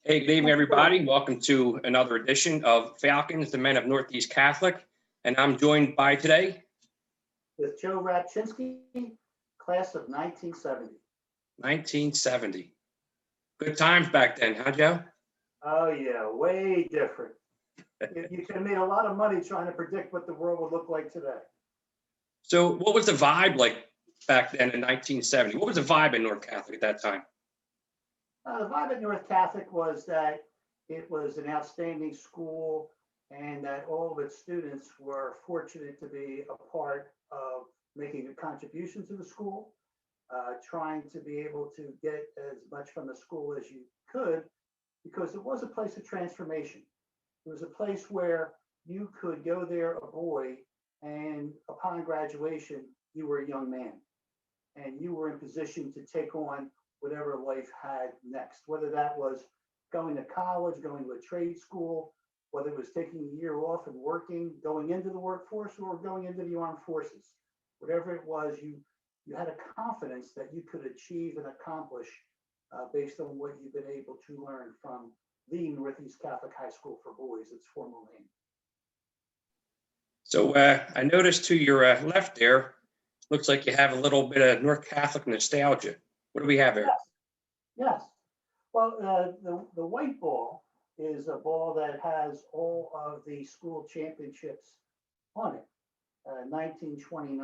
Hey, good evening, everybody. Welcome to another edition of Falcons, the Men of Northeast Catholic. And I'm joined by today with Joe Rapczynski, class of 1970. 1970. Good times back then, huh, Joe? Oh, yeah, way different. You could have made a lot of money trying to predict what the world would look like today. So what was the vibe like back then in 1970? What was the vibe in North Catholic at that time? The vibe at North Catholic was that it was an outstanding school and that all of its students were fortunate to be a part of making a contribution to the school, trying to be able to get as much from the school as you could, because it was a place of transformation. It was a place where you could go there a boy, and upon graduation, you were a young man, and you were in position to take on whatever life had next, whether that was going to college, going to a trade school, whether it was taking a year off and working, going into the workforce, or going into the armed forces. Whatever it was, you had a confidence that you could achieve and accomplish based on what you've been able to learn from the Northeast Catholic High School for Boys, its formal name. So I noticed to your left there, looks like you have a little bit of North Catholic nostalgia. What do we have here? Yes. Well, the white ball is a ball that has all of the school championships on it. 1929,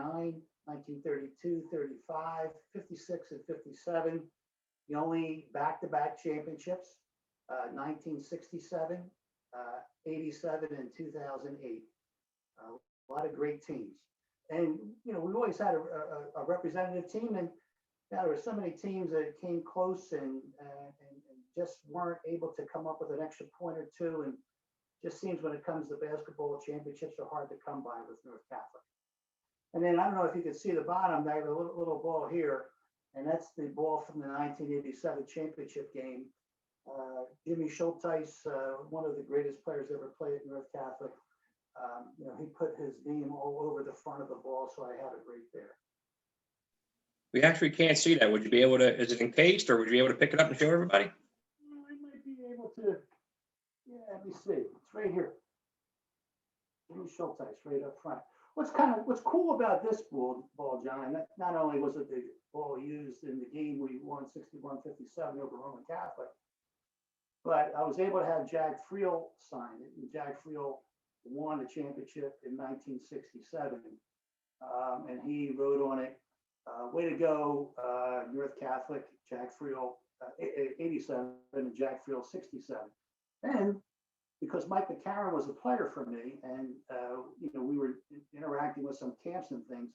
1932, 35, 56, and 57. The only back-to-back championships, 1967, 87, and 2008. A lot of great teams. And, we've always had a representative team, and there were so many teams that came close and just weren't able to come up with an extra point or two. And just seems when it comes to basketball, championships are hard to come by with North Catholic. And then I don't know if you can see the bottom, I have a little ball here, and that's the ball from the 1987 championship game. Jimmy Schulteis, one of the greatest players ever played at North Catholic. He put his name all over the front of the ball, so I have it right there. We actually can't see that. Would you be able to, is it encased, or would you be able to pick it up and show everybody? I might be able to, let me see. It's right here. Jimmy Schulteis right up front. What's cool about this ball, John, not only was it the ball used in the game we won 61-57 over Roman Catholic, but I was able to have Jack Friel sign it, and Jack Friel won a championship in 1967, and he wrote on it, way to go, North Catholic, Jack Friel, 87, and Jack Friel, 67. And because Mike McCarron was a player for me, and we were interacting with some camps and things,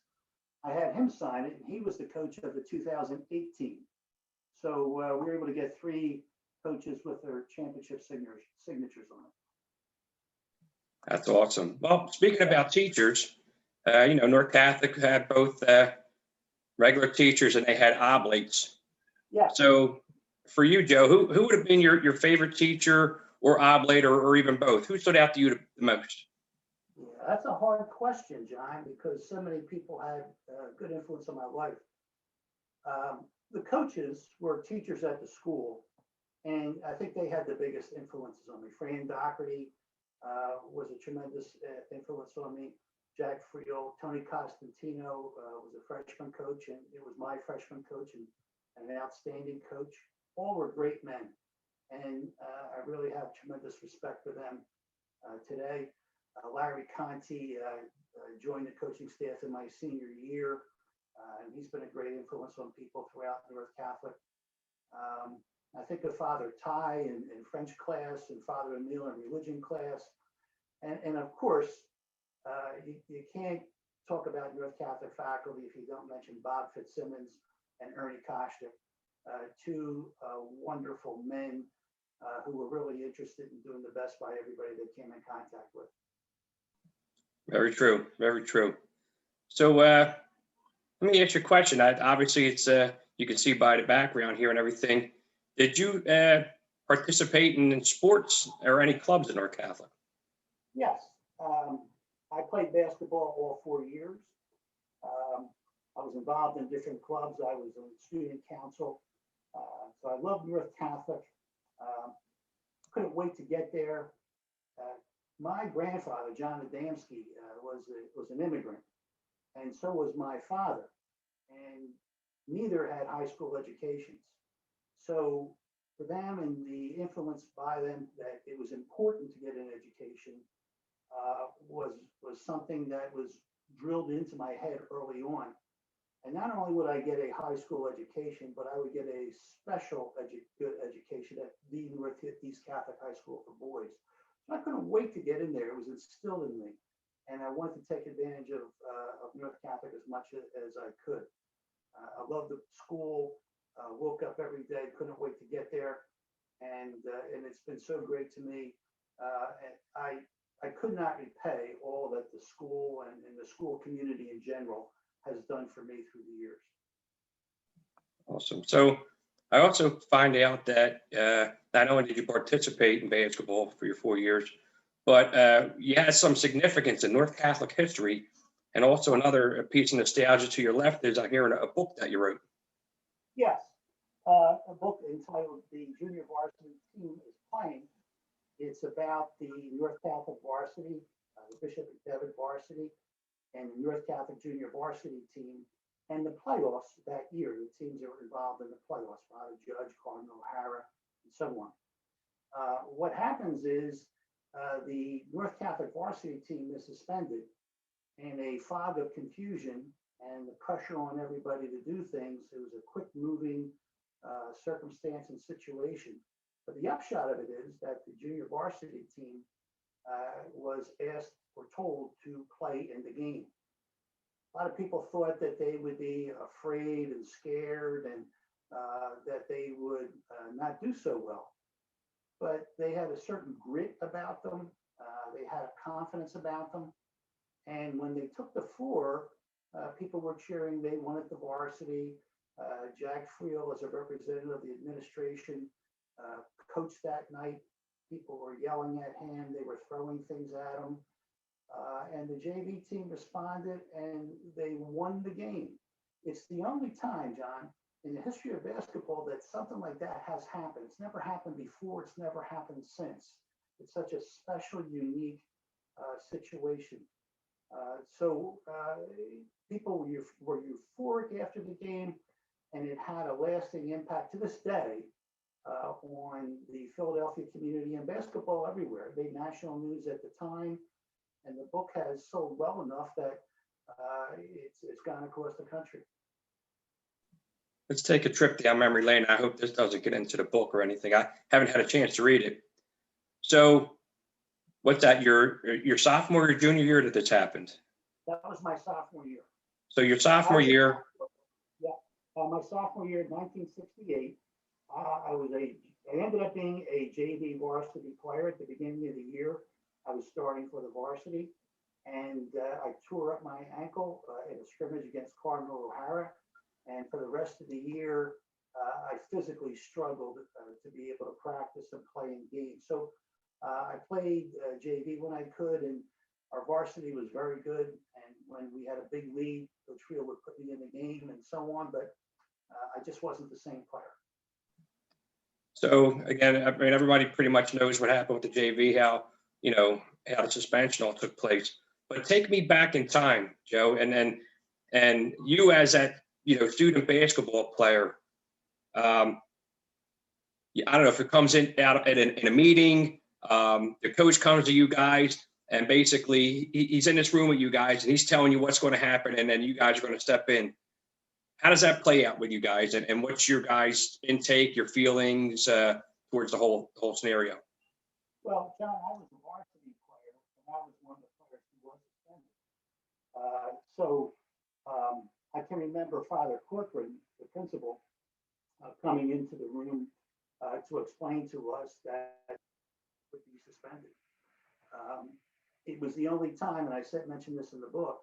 I had him sign it, and he was the coach of the 2008 team. So we were able to get 3 coaches with their championship signatures on it. That's awesome. Well, speaking about teachers, North Catholic had both regular teachers and they had oblates. Yeah. So for you, Joe, who would have been your favorite teacher or oblate, or even both? Who stood out to you the most? Yeah, that's a hard question, John, because so many people had good influence on my life. The coaches were teachers at the school, and I think they had the biggest influences on me. Fran Doherty was a tremendous influence on me. Jack Friel, Tony Costantino was a freshman coach, and it was my freshman coach, and an outstanding coach. All were great men, and I really have tremendous respect for them today. Larry Conti joined the coaching staff in my senior year, and he's been a great influence on people throughout North Catholic. I think of Father Ty in French class, and Father Emile in religion class, and of course, you can't talk about North Catholic faculty if you don't mention Bob Fitzsimmons and Ernie Koshtik, 2 wonderful men who were really interested in doing the best by everybody they came in contact with. Very true. Very true. So let me ask you a question. Obviously, it's you can see by the background here and everything. Did you participate in sports or any clubs in North Catholic? Yes. I played basketball all 4 years. I was involved in different clubs. I was on student council. So I love North Catholic. couldn't wait to get there. My grandfather, John Adamski, was an immigrant, and so was my father, and neither had high school educations. So for them and the influence by them that it was important to get an education was something that was drilled into my head early on. And not only would I get a high school education, but I would get a special good education at the Northeast Catholic High School for boys. So I couldn't wait to get in there. It was instilled in me. And I wanted to take advantage of North Catholic as much as I could. I loved the school, woke up every day, couldn't wait to get there. And it's been so great to me. And I could not repay all that the school and the school community in general has done for me through the years. Awesome. So I also find out that not only did you participate in basketball for your 4 years, but you had some significance in North Catholic history, and also another piece of nostalgia to your left is I'm hearing a book that you wrote. Yes, a book entitled "The Junior Varsity Team Is Playing." It's about the North Catholic varsity, the Bishop and Devitt varsity, and the North Catholic junior varsity team, and the playoffs that year, the teams that were involved in the playoffs, Father Judge, Cardinal O'Hara, and so on. What happens is the North Catholic varsity team is suspended, and a fog of confusion and the pressure on everybody to do things. It was a quick moving circumstance and situation. But the upshot of it is that the junior varsity team was asked or told to play in the game. A lot of people thought that they would be afraid and scared and that they would not do so well. But they had a certain grit about them. They had a confidence about them. And when they took the floor, people were cheering. They wanted the varsity. Jack Friel, as a representative of the administration, coached that night. People were yelling at him. They were throwing things at him. And the JV team responded and they won the game. It's the only time, John, in the history of basketball that something like that has happened. It's never happened before. It's never happened since. It's such a special, unique situation. So people were euphoric after the game, and it had a lasting impact to this day on the Philadelphia community and basketball everywhere. It made national news at the time, and the book has sold well enough that it's gone across the country. Let's take a trip down memory lane. I hope this doesn't get into the book or anything. I haven't had a chance to read it. So what's that, your sophomore or junior year that this happened? That was my sophomore year. So your sophomore year. Yeah, my sophomore year, 1968. I ended up being a JV varsity player at the beginning of the year. I was starting for the varsity, and I tore up my ankle in a scrimmage against Cardinal O'Hara. And for the rest of the year, I physically struggled to be able to practice and play in games. So I played JV when I could, and our varsity was very good. And when we had a big lead, Coach Friel would put me in the game and so on, but I just wasn't the same player. So again, I mean, everybody pretty much knows what happened with the JV, how the suspension all took place. But take me back in time, Joe, and you as that student basketball player. I don't know if it comes in a meeting. The coach comes to you guys, and basically he's in this room with you guys, and he's telling you what's going to happen, and then you guys are going to step in. How does that play out with you guys, and what's your guys' intake, your feelings towards the whole scenario? Well, John, I was a varsity player, and I was one of the players who was suspended. So I can remember Father Corcoran, the principal, coming into the room to explain to us that would be suspended. It was the only time, and I mentioned this in the book,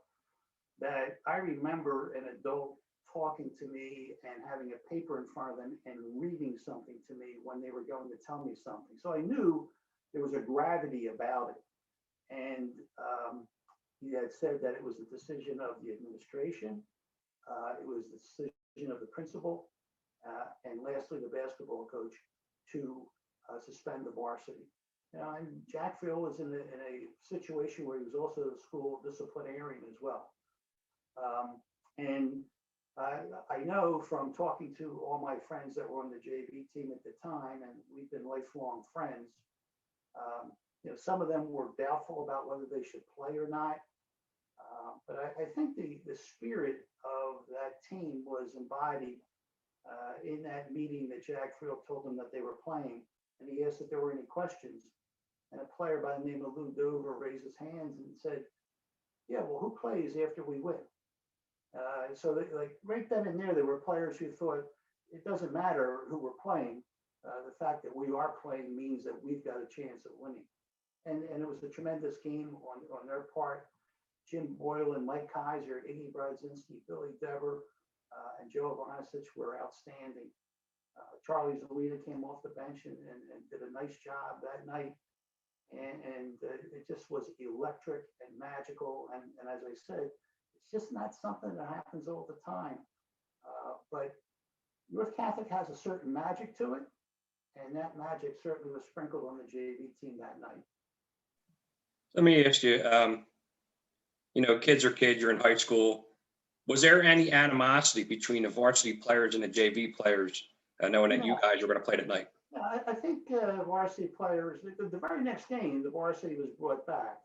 that I remember an adult talking to me and having a paper in front of them and reading something to me when they were going to tell me something. So I knew there was a gravity about it. And he had said that it was the decision of the administration. It was the decision of the principal. And lastly, the basketball coach to suspend the varsity. You know, and Jack Phil was in a situation where he was also a school disciplinarian as well. And I know from talking to all my friends that were on the JV team at the time, and we've been lifelong friends, you know, some of them were doubtful about whether they should play or not. But I think the spirit of that team was embodied in that meeting that Jack Field told them that they were playing. And he asked if there were any questions. And a player by the name of Lou Dover raised his hands and said, yeah, well, who plays after we win? So like right then and there were players who thought it doesn't matter who we're playing. The fact that we are playing means that we've got a chance of winning. And it was a tremendous game on their part. Jim Boyle and Mike Kaiser, Iggy Brzezinski, Billy Dever, and Joe Ivanisic were outstanding. Charlie Zelina came off the bench and did a nice job that night. And it just was electric and magical. And as I said, it's just not something that happens all the time. But North Catholic has a certain magic to it. And that magic certainly was sprinkled on the JV team that night. Let me ask you, you know, kids are kids, you're in high school. Was there any animosity between the varsity players and the JV players, knowing that you guys were going to play that night? I think varsity players, the very next game, the varsity was brought back.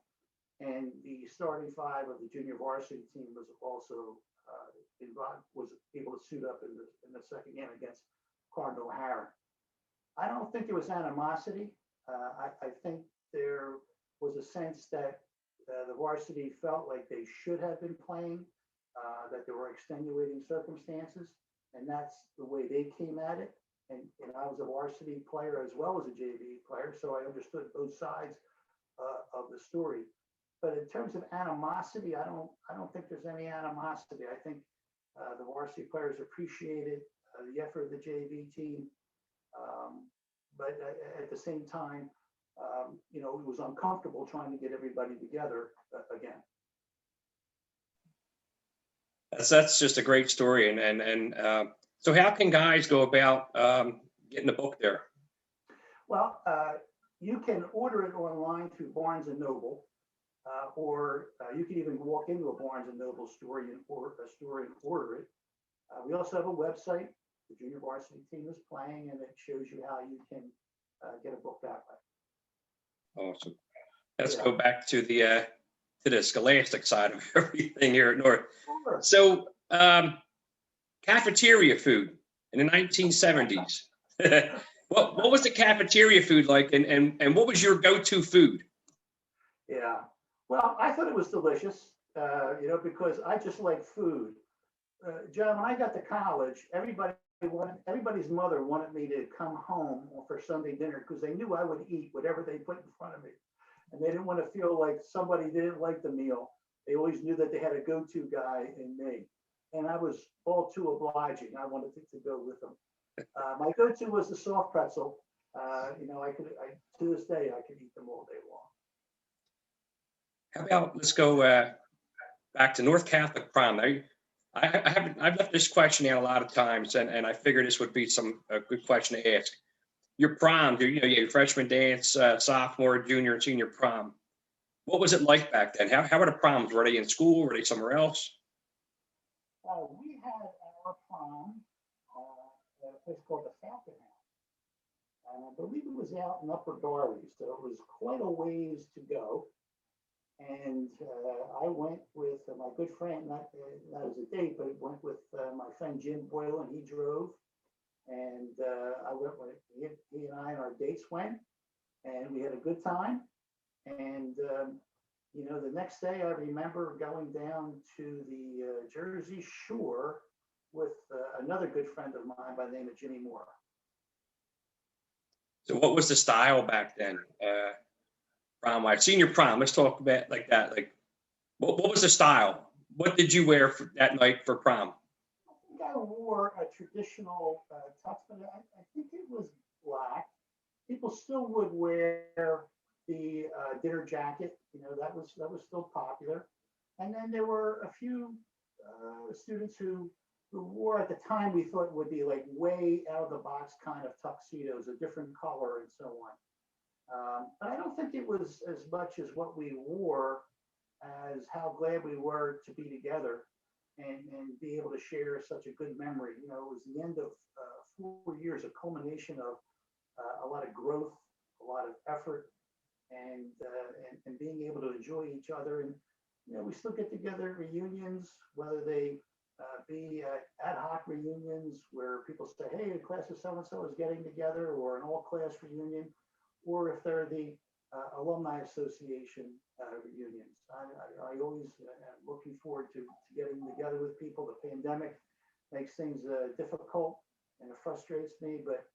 And the starting five of the junior varsity team was also involved, was able to suit up in the second game against Cardinal O'Hara. I don't think there was animosity. I think there was a sense that the varsity felt like they should have been playing, that there were extenuating circumstances, and that's the way they came at it. And I was a varsity player as well as a JV player, so I understood both sides of the story. But in terms of animosity, I don't think there's any animosity. I think the varsity players appreciated the effort of the JV team, but at the same time, you know, it was uncomfortable trying to get everybody together again. That's just a great story. And so how can guys go about getting the book there? Well, you can order it online through Barnes and Noble, or you can even walk into a Barnes and Noble store and order it. We also have a website, the Junior Varsity Team Is Playing, and it shows you how you can get a book that way. Awesome. Let's go back to the scholastic side of everything here at North. Sure. So cafeteria food in the 1970s. What was the cafeteria food like, and what was your go-to food? Yeah, well, I thought it was delicious, you know, because I just like food. John, when I got to college, everybody's mother wanted me to come home for Sunday dinner because they knew I would eat whatever they put in front of me. And they didn't want to feel like somebody didn't like the meal. They always knew that they had a go-to guy in me. And I was all too obliging. I wanted to go with them. My go-to was the soft pretzel. You know, to this day, I could eat them all day long. How about, let's go back to North Catholic prom. I've left this question out a lot of times, and I figured this would be a good question to ask. Your prom, you know, your freshman dance, sophomore, junior, and senior prom. What was it like back then? How were the proms? Were they in school? Were they somewhere else? We had our prom at a place called the Falcons. And I believe it was out in Upper Darby, so it was quite a ways to go. And I went with my good friend, not as a date, but went with my friend Jim Boyle, and he drove. And I went with he and I, and our dates went, and we had a good time. And you know, the next day I remember going down to the Jersey Shore with another good friend of mine by the name of Jimmy Moore. So what was the style back then? Prom, senior prom, let's talk about like that. Like, what was the style? What did you wear for that night for prom? I think I wore a traditional tux, but I think it was black. People still would wear the dinner jacket. You know, that was still popular. And then there were a few students who wore at the time we thought would be like way out of the box kind of tuxedos, a different color and so on. But I don't think it was as much as what we wore as how glad we were to be together and be able to share such a good memory. You know, it was the end of 4 years, a culmination of a lot of growth, a lot of effort, and being able to enjoy each other. And you know, we still get together at reunions, whether they be ad hoc reunions where people say, "Hey, the class of so and so is getting together," or an all-class reunion, or if they're the alumni association reunions. I always am looking forward to getting together with people. The pandemic makes things difficult and it frustrates me, but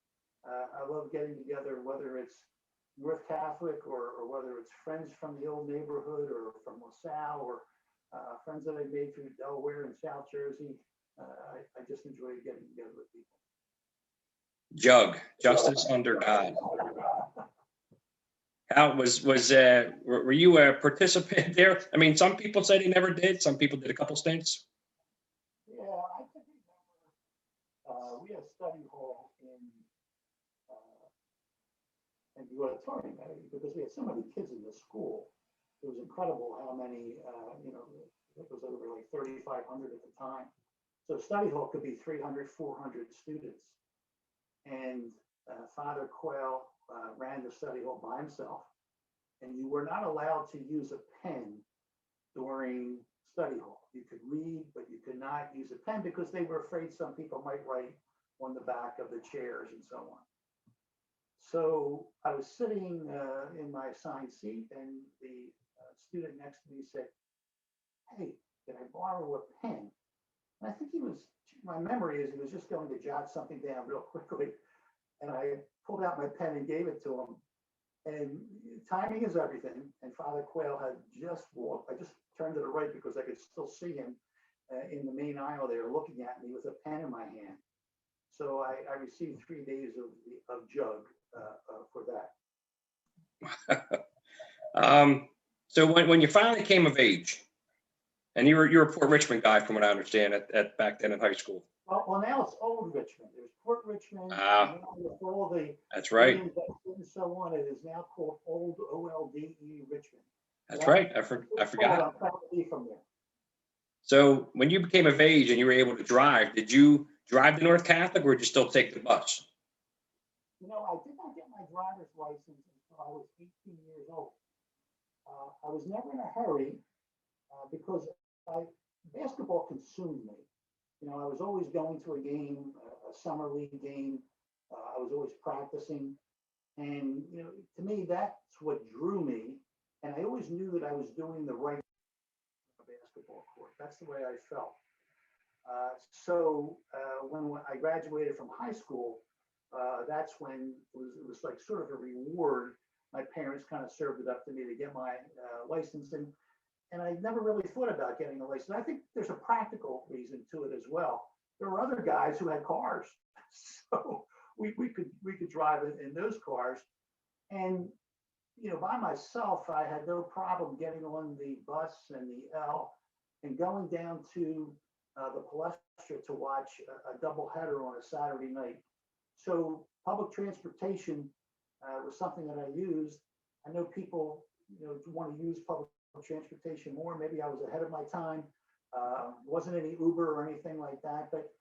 I love getting together, whether it's North Catholic or whether it's friends from the old neighborhood or from LaSalle or friends that I made through Delaware and South Jersey. I just enjoy getting together with people. Jug, justice under God. How were you a participant there? I mean, some people say they never did. Some people did a couple stints. Yeah, I can remember we had a study hall in the auditorium because we had so many kids in the school. It was incredible how many, you know, it was over like 3,500 at the time. So study hall could be 300, 400 students. And Father Quayle ran the study hall by himself. And you were not allowed to use a pen during study hall. You could read, but you could not use a pen because they were afraid some people might write on the back of the chairs and so on. So I was sitting in my assigned seat, and the student next to me said, "Hey, can I borrow a pen?" And I think my memory is he was just going to jot something down real quickly. And I pulled out my pen and gave it to him. And timing is everything. And Father Quayle had just walked. I just turned to the right because I could still see him in the main aisle there looking at me with a pen in my hand. So I received 3 days of jug for that. So when you finally came of age, and you're a Port Richmond guy, from what I understand, at back then in high school. Well, now it's Old Richmond. There's Port Richmond. With all the that's right. And so on, it is now called Old OLDE Richmond. That's right. I forgot. I'm proud to be from there. So when you became of age and you were able to drive, did you drive to North Catholic, or did you still take the bus? You know, I did not get my driver's license until I was 18 years old. I was never in a hurry because basketball consumed me. You know, I was always going to a game, a summer league game. I was always practicing. And, you know, to me, that's what drew me. And I always knew that I was doing the right basketball court. That's the way I felt. So when I graduated from high school, that's when it was like sort of a reward. My parents kind of served it up to me to get my license. And I never really thought about getting a license. I think there's a practical reason to it as well. There were other guys who had cars, so we could drive in those cars. And you know, by myself, I had no problem getting on the bus and the L and going down to the Palestra to watch a doubleheader on a Saturday night. So public transportation was something that I used. I know people, you know, want to use public transportation more. Maybe I was ahead of my time. Wasn't any Uber or anything like that, but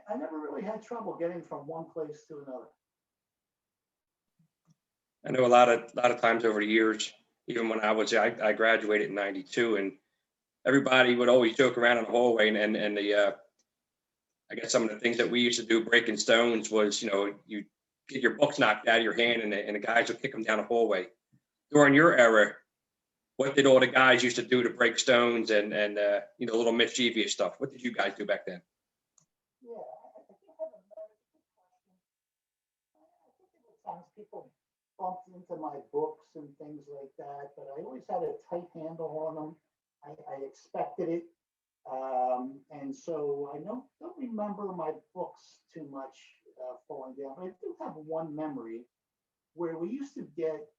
I never really had trouble getting from one place to another. I know a lot of times over the years, even when I graduated in '92, and everybody would always joke around in the hallway, and the I guess some of the things that we used to do breaking stones was, you know, you get your books knocked out of your hand, and the guys would kick them down the hallway. During your era, what did all the guys used to do to break stones and you know, little mischievous stuff? What did you guys do back then? Yeah, I think I have another good question. I think there were times people bumped into my books and things like that, but I always had a tight handle on them. I expected it. And so I don't remember my books too much falling down. But I do have one memory where we used to get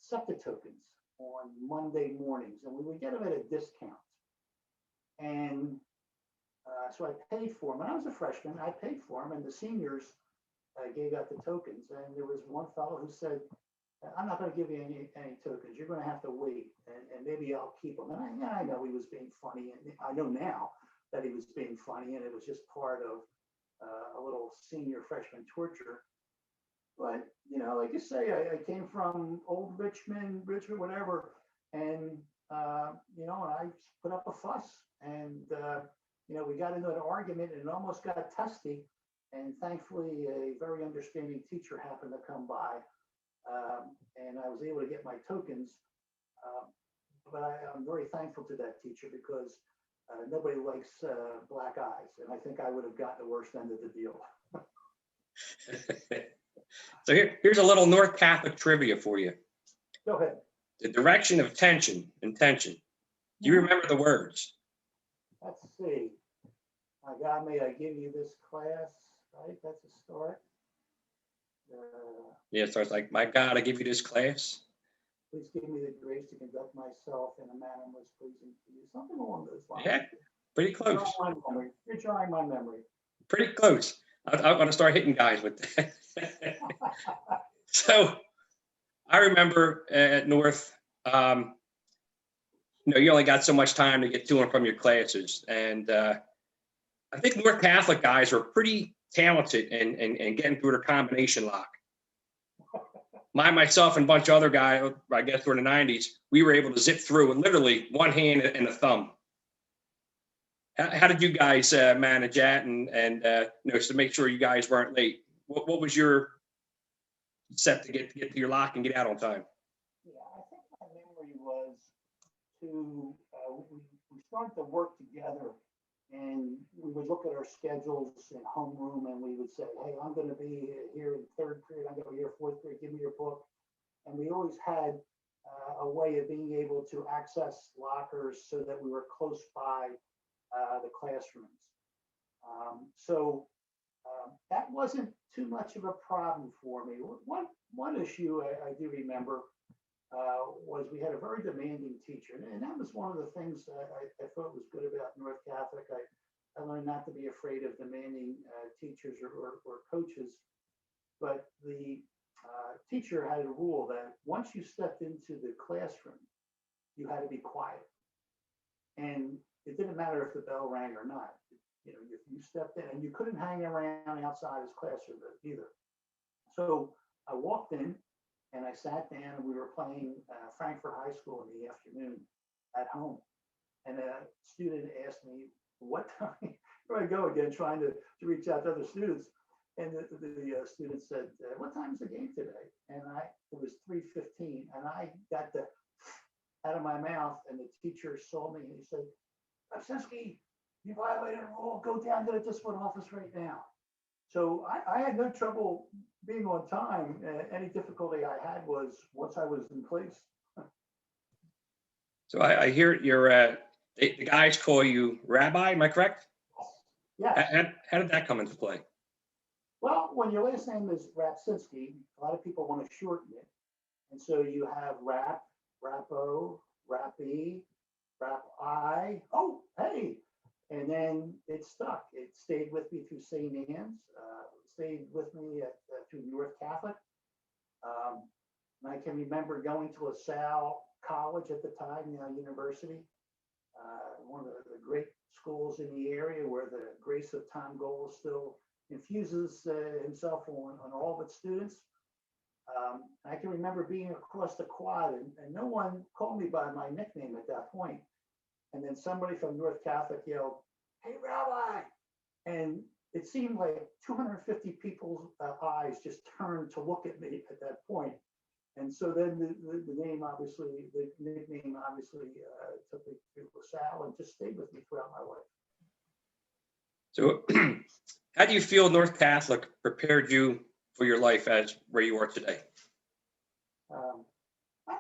SEPTA tokens on Monday mornings, and we would get them at a discount. And So I paid for them. When I was a freshman, I paid for them, and the seniors gave out the tokens. And there was one fellow who said, I'm not going to give you any tokens. You're going to have to wait, and maybe I'll keep them. And I know he was being funny, and I know now that he was being funny, and it was just part of a little senior freshman torture. But, you know, like you say, I came from old Richmond, whatever, and, you know, and I put up a fuss, and, you know, we got into an argument, and it almost got testy. And thankfully, a very understanding teacher happened to come by, and I was able to get my tokens. But I'm very thankful to that teacher because nobody likes black eyes, and I think I would have gotten the worst end of the deal. So here's a little North Catholic trivia for you. Go ahead. The direction of tension and tension. Do you remember the words? Let's see. God, may I give you this class, right? That's a start. Yeah, so it's like, my God, I give you this class. Please give me the grace to conduct myself in a manner most pleasing to you. Something along those lines. Yeah, pretty close. You're drawing my memory. Pretty close. I'm going to start hitting guys with that. So I remember at North, you know, you only got so much time to get to and from your classes. And I think North Catholic guys were pretty talented in getting through their combination lock. Myself and a bunch of other guys, I guess during the 90s, we were able to zip through with literally one hand and a thumb. How did you guys manage that and you know, to make sure you guys weren't late? What was your set to get to your lock and get out on time? Yeah, I think my memory was to, we started to work together, and we would look at our schedules in homeroom, and we would say, hey, I'm going to be here in third period, I'm going to be here fourth period, give me your book. And we always had a way of being able to access lockers so that we were close by the classrooms. That wasn't too much of a problem for me. One issue I do remember was we had a very demanding teacher, and that was one of the things I thought was good about North Catholic. I learned not to be afraid of demanding teachers or coaches, but the teacher had a rule that once you stepped into the classroom, you had to be quiet. And it didn't matter if the bell rang or not. You know, if you stepped in, and you couldn't hang around outside his classroom either. So I walked in and I sat down, and we were playing Frankfurt High School in the afternoon at home. And a student asked me, what time? Here I go again, trying to reach out to other students. And the student said, what time is the game today? And it was 3:15, and I got the out of my mouth, and the teacher saw me, and he said, Rapczynski, you violated a rule, go down to the discipline office right now. So I had no trouble being on time. Any difficulty I had was once I was in place. So I hear the guys call you Rabbi, am I correct? Yeah. How did that come into play? Well, when your last name is Rapczynski, a lot of people want to shorten it. And so you have Rap, Rappo, Rappy, Rap-I. Oh, hey. And then it stuck. It stayed with me through St. Anne's, stayed with me through North Catholic. And I can remember going to LaSalle College at the time, university, one of the great schools in the area where the grace of Tom Gold still infuses himself on all of its students. I can remember being across the quad, and no one called me by my nickname at that point. And then somebody from North Catholic yelled, hey, Rabbi. And it seemed like 250 people's eyes just turned to look at me at that point. And so then the name, obviously, the nickname, obviously, took me to LaSalle and just stayed with me throughout my life. So how do you feel North Catholic prepared you for your life as where you are today?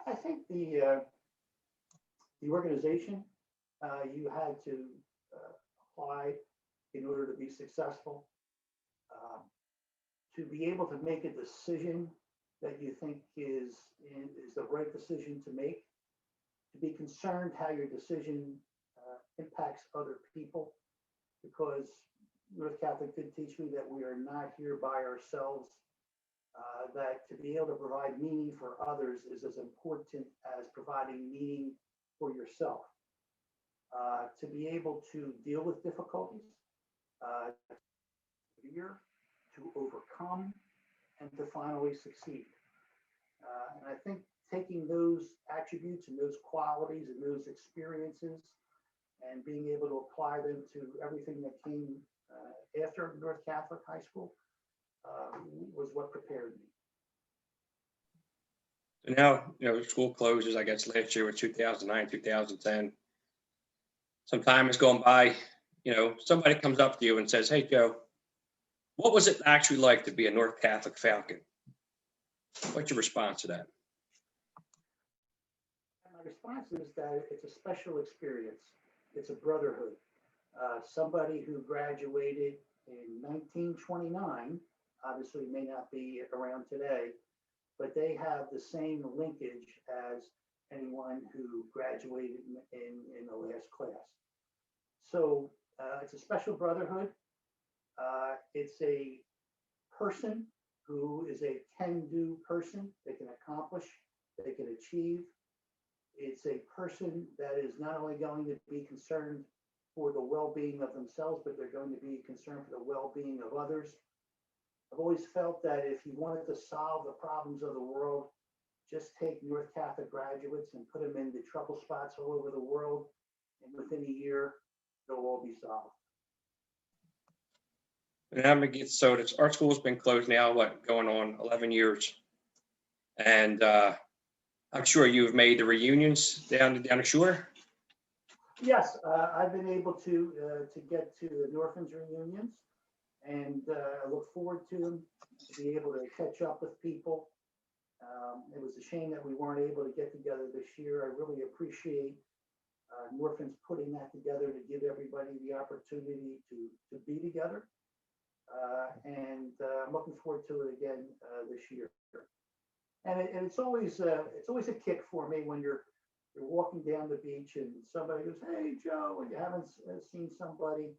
I think the organization, you had to apply in order to be successful, to be able to make a decision that you think is the right decision to make, to be concerned how your decision impacts other people, because North Catholic did teach me that we are not here by ourselves, that to be able to provide meaning for others is as important as providing meaning for yourself. To be able to deal with difficulties, to overcome, and to finally succeed. And I think taking those attributes and those qualities and those experiences and being able to apply them to everything that came after North Catholic High School was what prepared me. So now, school closes, I guess last year was 2009, 2010. Some time has gone by, somebody comes up to you and says, "Hey, Joe, what was it actually like to be a North Catholic Falcon?" What's your response to that? My response is that it's a special experience. It's a brotherhood. Somebody who graduated in 1929, obviously may not be around today, but they have the same linkage as anyone who graduated in the last class. So it's a special brotherhood. It's a person who is a can-do person. They can accomplish, they can achieve. It's a person that is not only going to be concerned for the well-being of themselves, but they're going to be concerned for the well-being of others. I've always felt that if you wanted to solve the problems of the world, just take North Catholic graduates and put them in the trouble spots all over the world, and within a year, they'll all be solved. And I'm gonna get so our school's been closed now, going on 11 years, and I'm sure you've made the reunions down the shore. Yes, I've been able to get to the Norphans reunions, and I look forward to them, to be able to catch up with people. It was a shame that we weren't able to get together this year. I really appreciate Norphans putting that together to give everybody the opportunity to be together. And I'm looking forward to it again this year. And it's always a kick for me when you're walking down the beach and somebody goes, "Hey, Joe," and you haven't seen somebody.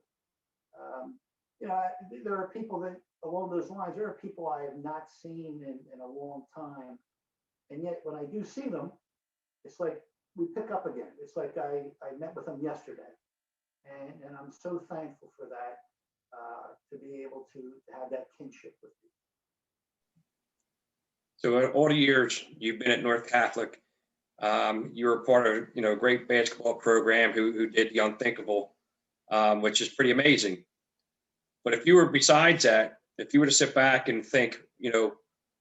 There are people that along those lines. There are people I have not seen in a long time, and yet when I do see them, it's like we pick up again. It's like I met with them yesterday, and I'm so thankful for that, to be able to have that kinship with you. So in all the years you've been at North Catholic, you were part of a great basketball program who did the unthinkable, which is pretty amazing. But if you were besides that, if you were to sit back and think,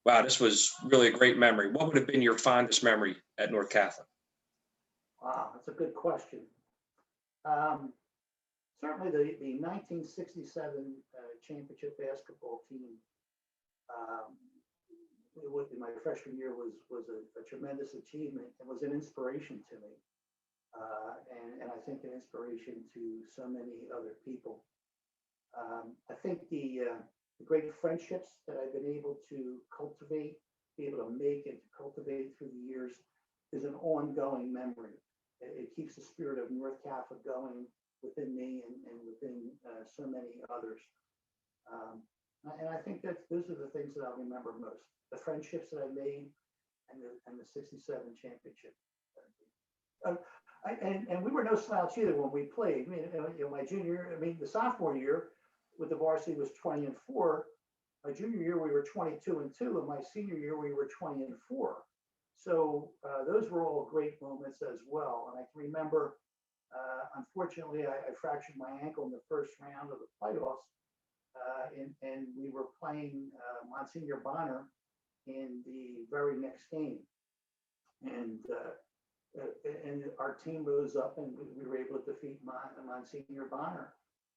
wow, this was really a great memory, what would have been your fondest memory at North Catholic? Wow, that's a good question. Certainly the 1967 championship basketball team, in my freshman year was a tremendous achievement and was an inspiration to me. And I think an inspiration to so many other people. I think the great friendships that I've been able to cultivate, be able to make and to cultivate through the years is an ongoing memory. It keeps the spirit of North Catholic going within me and within so many others. And I think that those are the things that I'll remember most. The friendships that I made and the 67 championship. And we were no slouch either when we played. My junior, the sophomore year with the varsity was 20-4. My junior year, we were 22-2, and my senior year, we were 20-4. So those were all great moments as well. And I can remember, unfortunately, I fractured my ankle in the first round of the playoffs, and we were playing Monsignor Bonner in the very next game. And our team rose up, and we were able to defeat Monsignor Bonner.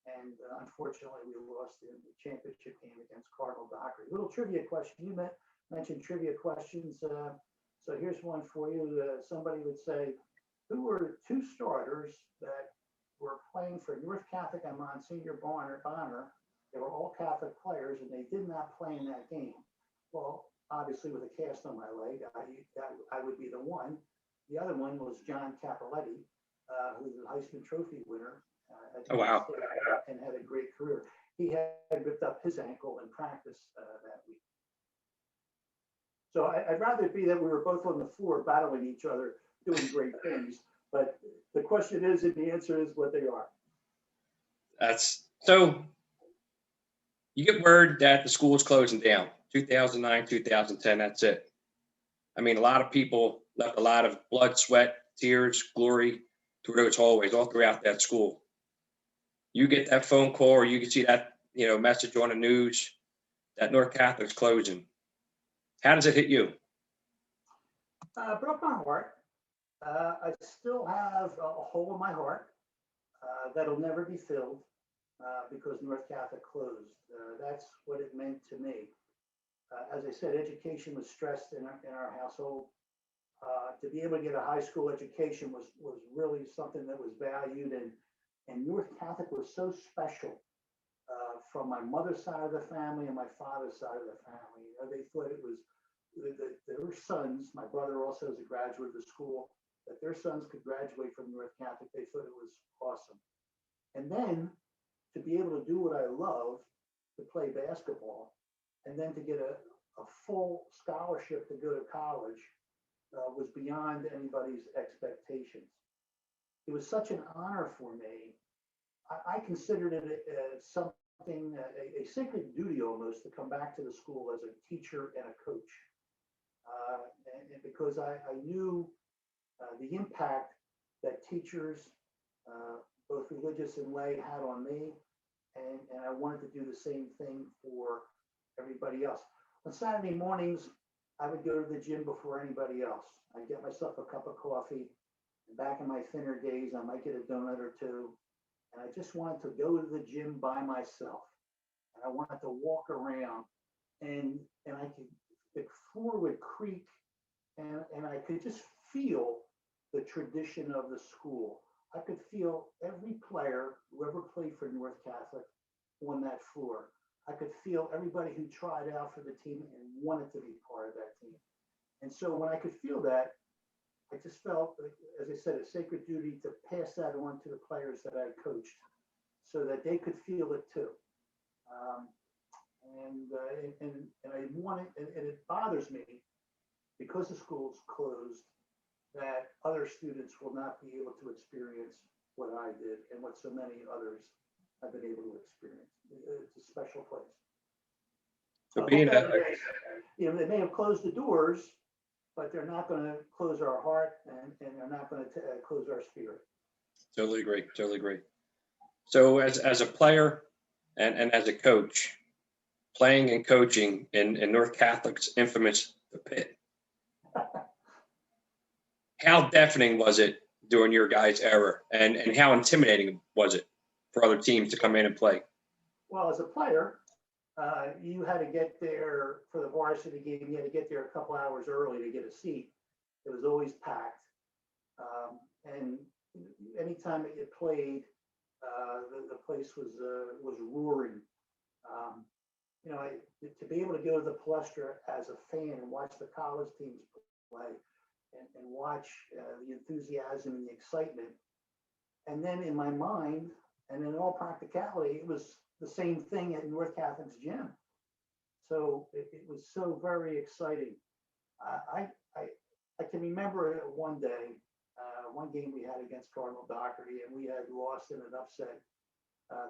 And unfortunately, we lost in the championship game against Cardinal Dockery. Little trivia question. You mentioned trivia questions. So here's one for you. Somebody would say, who were two starters that were playing for North Catholic and Monsignor Bonner? They were all Catholic players, and they did not play in that game. Well, obviously, with a cast on my leg, I would be the one. The other one was John Cappelletti, who's the Heisman Trophy winner, at Oh, wow. State and had a great career. He had ripped up his ankle in practice that week. So I'd rather it be that we were both on the floor battling each other, doing great things. But the question is, and the answer is what they are. That's so. You get word that the school is closing down. 2009, 2010. That's it. I mean, a lot of people left a lot of blood, sweat, tears, glory through those hallways all throughout that school. You get that phone call, or you can see that message on the news that North Catholic's closing. How does it hit you? Broke my heart. I still have a hole in my heart that'll never be filled because North Catholic closed. That's what it meant to me. As I said, education was stressed in our household. To be able to get a high school education was really something that was valued, and North Catholic was so special from my mother's side of the family and my father's side of the family. They thought it was their sons. My brother also is a graduate of the school. That their sons could graduate from North Catholic. They thought it was awesome. And then to be able to do what I love, to play basketball, and then to get a full scholarship to go to college was beyond anybody's expectations. It was such an honor for me. I considered it something, a sacred duty almost, to come back to the school as a teacher and a coach. And because I knew the impact that teachers, both religious and lay, had on me, and I wanted to do the same thing for everybody else. On Saturday mornings, I would go to the gym before anybody else. I'd get myself a cup of coffee. And back in my thinner days, I might get a donut or two. And I just wanted to go to the gym by myself. And I wanted to walk around, and I could, the floor would creak, and I could just feel the tradition of the school. I could feel every player, whoever played for North Catholic, on that floor. I could feel everybody who tried out for the team and wanted to be part of that team. And so when I could feel that, I just felt, as I said, a sacred duty to pass that on to the players that I coached so that they could feel it too. And I wanted, and it bothers me because the school's closed, that other students will not be able to experience what I did and what so many others have been able to experience. It's a special place. So being that, they may have closed the doors, but they're not going to close our heart, and they're not going to close our spirit. totally agree. Totally agree. So as a player and as a coach, playing and coaching in North Catholic's infamous The Pit, how deafening was it during your guys' era, and how intimidating was it for other teams to come in and play? Well, as a player, you had to get there for the varsity game. You had to get there a couple hours early to get a seat. It was always packed. And anytime that you played, the place was roaring. To be able to go to the Palestra as a fan and watch the college teams play and watch the enthusiasm and the excitement. And then in my mind, and in all practicality, it was the same thing at North Catholic's gym. So it was so very exciting. I can remember one day, one game we had against Cardinal Doherty, and we had lost in an upset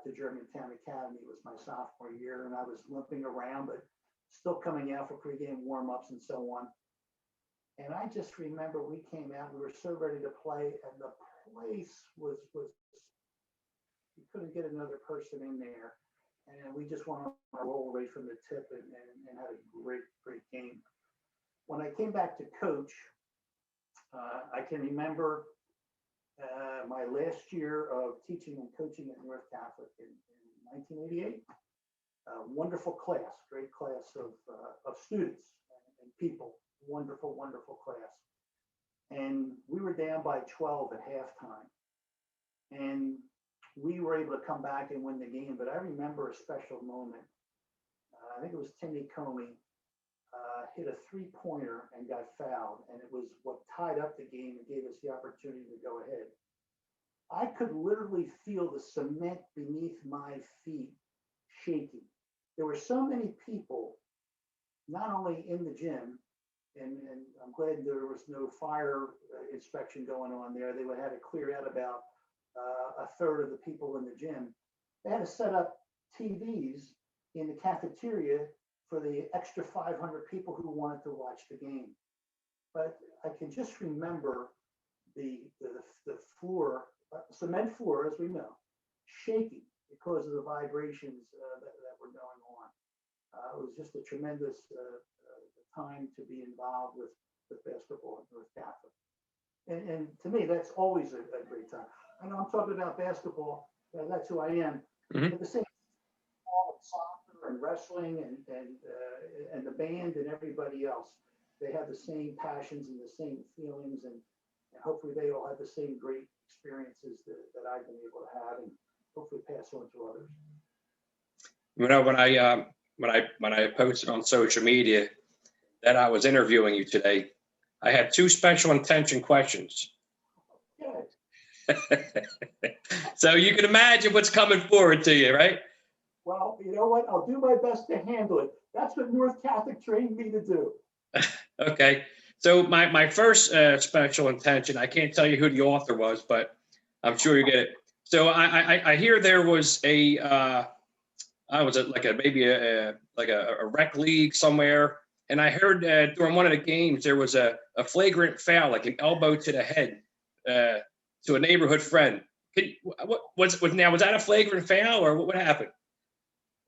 to Germantown Academy. It was my sophomore year, and I was limping around, but still coming out for pregame warm-ups and so on. And I just remember we came out, we were so ready to play, and the place was you couldn't get another person in there. And we just wanted to roll right from the tip and had a great game. When I came back to coach, I can remember my last year of teaching and coaching at North Catholic in 1988. Wonderful class, great class of students and people. Wonderful, wonderful class. And we were down by 12 at halftime. And we were able to come back and win the game. But I remember a special moment. I think it was Timmy Comey hit a three-pointer and got fouled. And it was what tied up the game and gave us the opportunity to go ahead. I could literally feel the cement beneath my feet shaking. There were so many people, not only in the gym, and I'm glad there was no fire inspection going on there. They would have it clear out about a third of the people in the gym. They had to set up TVs in the cafeteria for the extra 500 people who wanted to watch the game. But I can just remember the floor, cement floor, as we know, shaking because of the vibrations that were going on. It was just a tremendous time to be involved with basketball at North Catholic. And to me, that's always a great time. I know I'm talking about basketball, that's who I am. Mhm. But the same soccer and wrestling and the band and everybody else, they have the same passions and the same feelings, and hopefully they all have the same great experiences that I've been able to have, and hopefully pass on to others. You know, when I posted on social media that I was interviewing you today, I had 2 special intention questions. Yeah. So you can imagine what's coming forward to you, right? Well, you know what? I'll do my best to handle it. That's what North Catholic trained me to do. Okay. So my first special intention, I can't tell you who the author was, but I'm sure you get it. So I hear there was was it like maybe a rec league somewhere, and I heard during one of the games there was a flagrant foul, like an elbow to the head to a neighborhood friend. What was that a flagrant foul, or what happened?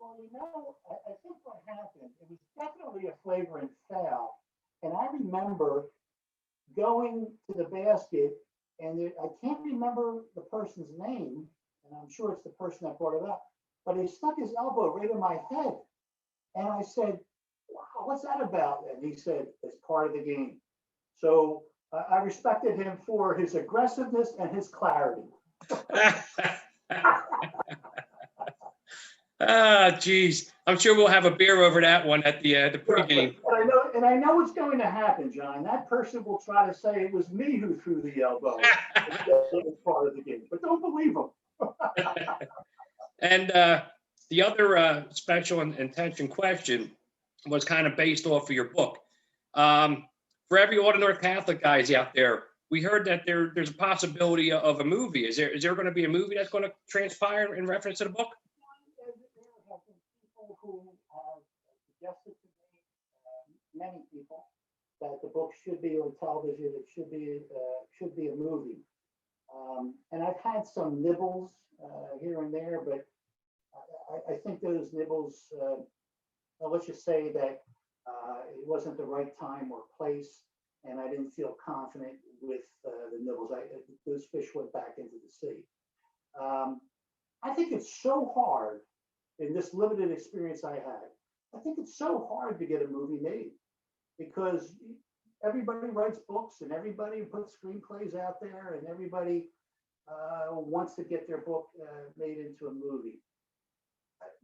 Well, you know, I think what happened, it was definitely a flagrant foul. And I remember going to the basket, and I can't remember the person's name, and I'm sure it's the person that brought it up, but he stuck his elbow right in my head. And I said, wow, what's that about? And he said, it's part of the game. So I respected him for his aggressiveness and his clarity. Ah, geez. I'm sure we'll have a beer over that one at the pregame. And I know what's going to happen, John. That person will try to say it was me who threw the elbow. It was part of the game, but don't believe them. And the other special intention question was kind of based off of your book. For all the North Catholic guys out there, we heard that there's a possibility of a movie. Is there going to be a movie that's going to transpire in reference to the book? There have been people who have suggested to me, many people, that the book should be on television. It should be a movie. And I've had some nibbles here and there, but I think those nibbles, let's just say that it wasn't the right time or place, and I didn't feel confident with the nibbles. Those fish went back into the sea. I think it's so hard in this limited experience I had. I think it's so hard to get a movie made because everybody writes books and everybody puts screenplays out there and everybody wants to get their book made into a movie.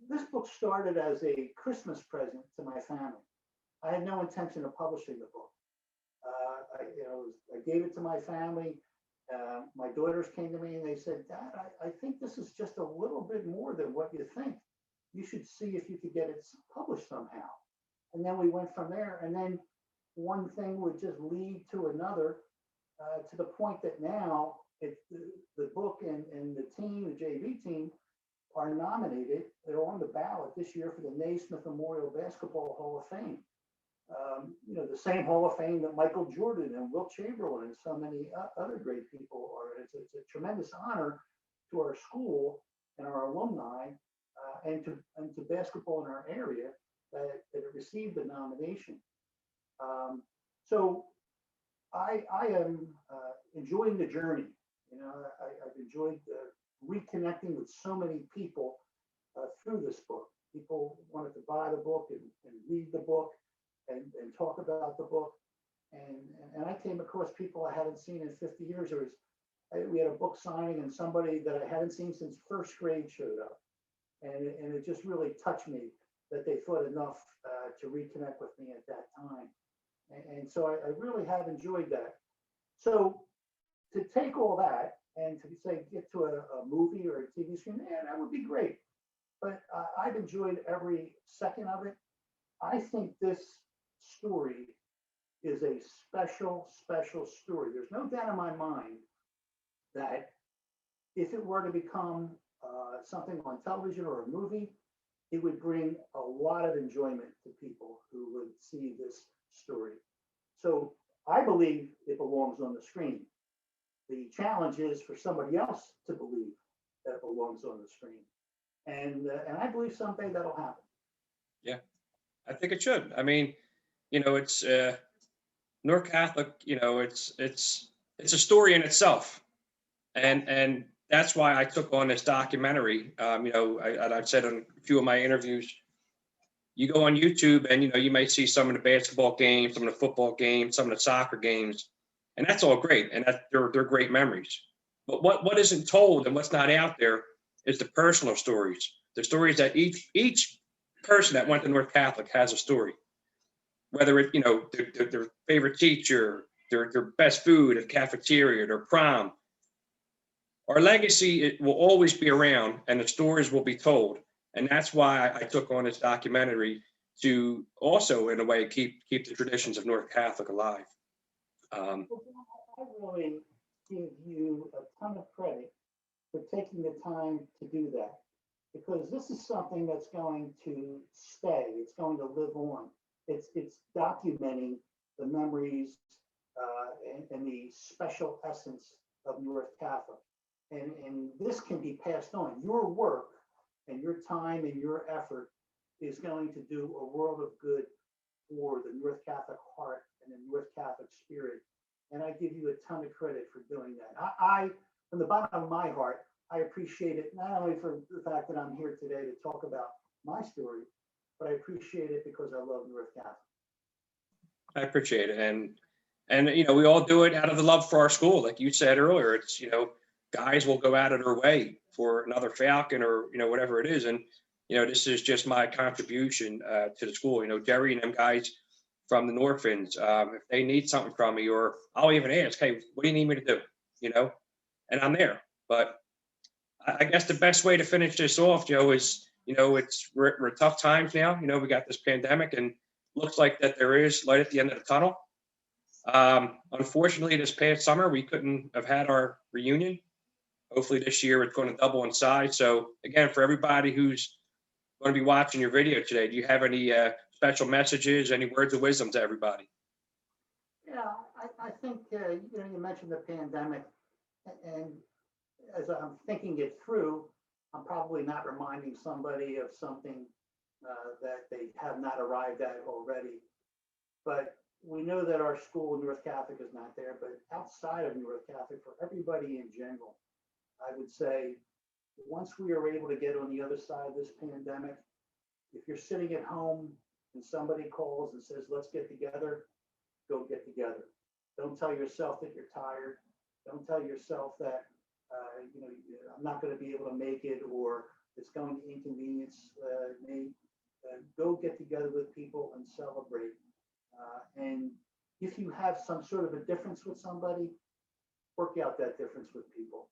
This book started as a Christmas present to my family. I had no intention of publishing the book. I gave it to my family. My daughters came to me and they said, Dad, I think this is just a little bit more than what you think. You should see if you could get it published somehow. And then we went from there. And then one thing would just lead to another to the point that now the book and the team, the JV team, are nominated. They're on the ballot this year for the Naismith Memorial Basketball Hall of Fame. The same Hall of Fame that Michael Jordan and Wilt Chamberlain and so many other great people are. It's a tremendous honor to our school and our alumni and to basketball in our area that it received the nomination. So I am enjoying the journey. I've enjoyed reconnecting with so many people through this book. People wanted to buy the book and read the book and talk about the book. And I came across people I hadn't seen in 50 years. We had a book signing and somebody that I hadn't seen since first grade showed up. And it just really touched me that they thought enough to reconnect with me at that time. And so I really have enjoyed that. So to take all that And to say, get to a movie or a TV screen, yeah, that would be great. But I've enjoyed every second of it. I think this story is a special, special story. There's no doubt in my mind that if it were to become something on television or a movie, it would bring a lot of enjoyment to people who would see this story. So I believe it belongs on the screen. The challenge is for somebody else to believe that it belongs on the screen. And I believe someday that'll happen. Yeah, I think it should. I mean, it's North Catholic. It's a story in itself, and that's why I took on this documentary. I've said on a few of my interviews, you go on YouTube and you may see some of the basketball games, some of the football games, some of the soccer games, and that's all great, and they're great memories. But what isn't told and what's not out there is the personal stories, the stories that each person that went to North Catholic has a story. Whether it their favorite teacher, their best food at cafeteria, their prom. Our legacy, it will always be around, and the stories will be told. And that's why I took on this documentary to also, in a way, keep the traditions of North Catholic alive. I really give you a ton of credit for taking the time to do that, because this is something that's going to stay. It's going to live on. It's documenting the memories and the special essence of North Catholic. And this can be passed on. Your work and your time and your effort is going to do a world of good for the North Catholic heart and the North Catholic spirit. And I give you a ton of credit for doing that. I from the bottom of my heart, I appreciate it not only for the fact that I'm here today to talk about my story, but I appreciate it because I love North Catholic. I appreciate it. And we all do it out of the love for our school. Like you said earlier, it's, guys will go out of their way for another Falcon or, whatever it is. And, this is just my contribution to the school. Jerry and them guys from the Northlands, if they need something from me, or I'll even ask, hey, what do you need me to do? And I'm there. But I guess the best way to finish this off, Joe, is, we're tough times now. We got this pandemic, and looks like that there is light at the end of the tunnel. Unfortunately, this past summer, we couldn't have had our reunion. Hopefully this year it's going to double in size. So again, for everybody who's going to be watching your video today, do you have any special messages, any words of wisdom to everybody? Yeah, I think, you mentioned the pandemic, and as I'm thinking it through, I'm probably not reminding somebody of something that they have not arrived at already. But we know that our school, North Catholic, is not there, but outside of North Catholic, for everybody in general, I would say, once we are able to get on the other side of this pandemic, if you're sitting at home and somebody calls and says, let's get together, go get together. Don't tell yourself that you're tired. Don't tell yourself that, I'm not going to be able to make it, or it's going to inconvenience me. Go get together with people and celebrate. And if you have some sort of a difference with somebody, work out that difference with people,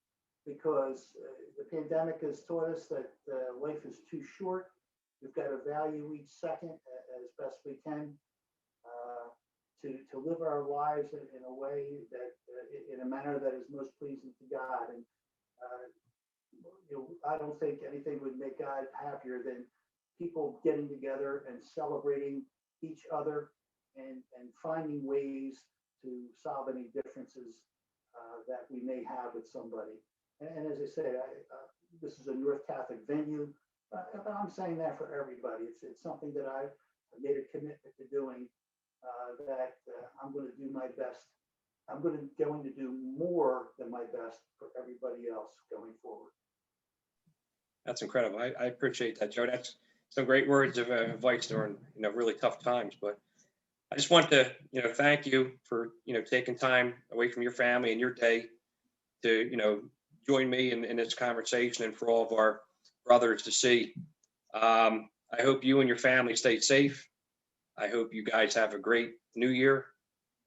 because the pandemic has taught us that life is too short. We've got to value each second as best we can to live our lives in a way that, in a manner that is most pleasing to God. And I don't think anything would make God happier than people getting together and celebrating each other and finding ways to solve any differences that we may have with somebody. And as I say, this is a North Catholic venue, but I'm saying that for everybody. It's something that I've made a commitment to doing, that I'm going to do my best. I'm going to do more than my best for everybody else going forward. That's incredible. I appreciate that, Joe. That's some great words of advice during really tough times. But I just want to thank you for taking time away from your family and your day to join me in this conversation, and for all of our brothers to see. I hope you and your family stay safe. I hope you guys have a great New Year,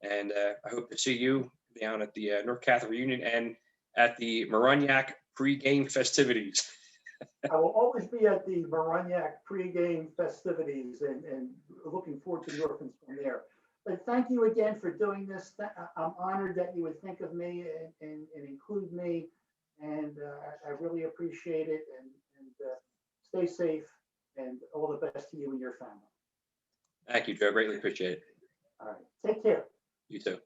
and I hope to see you down at the North Catholic reunion. And at the Marugnac pregame festivities. I will always be at the Marugnac pregame festivities and looking forward to the orphans from there. But thank you again for doing this. I'm honored that you would think of me and include me. And I really appreciate it. And stay safe and all the best to you and your family. Thank you, Joe. Greatly appreciate it. All right. Take care. You too.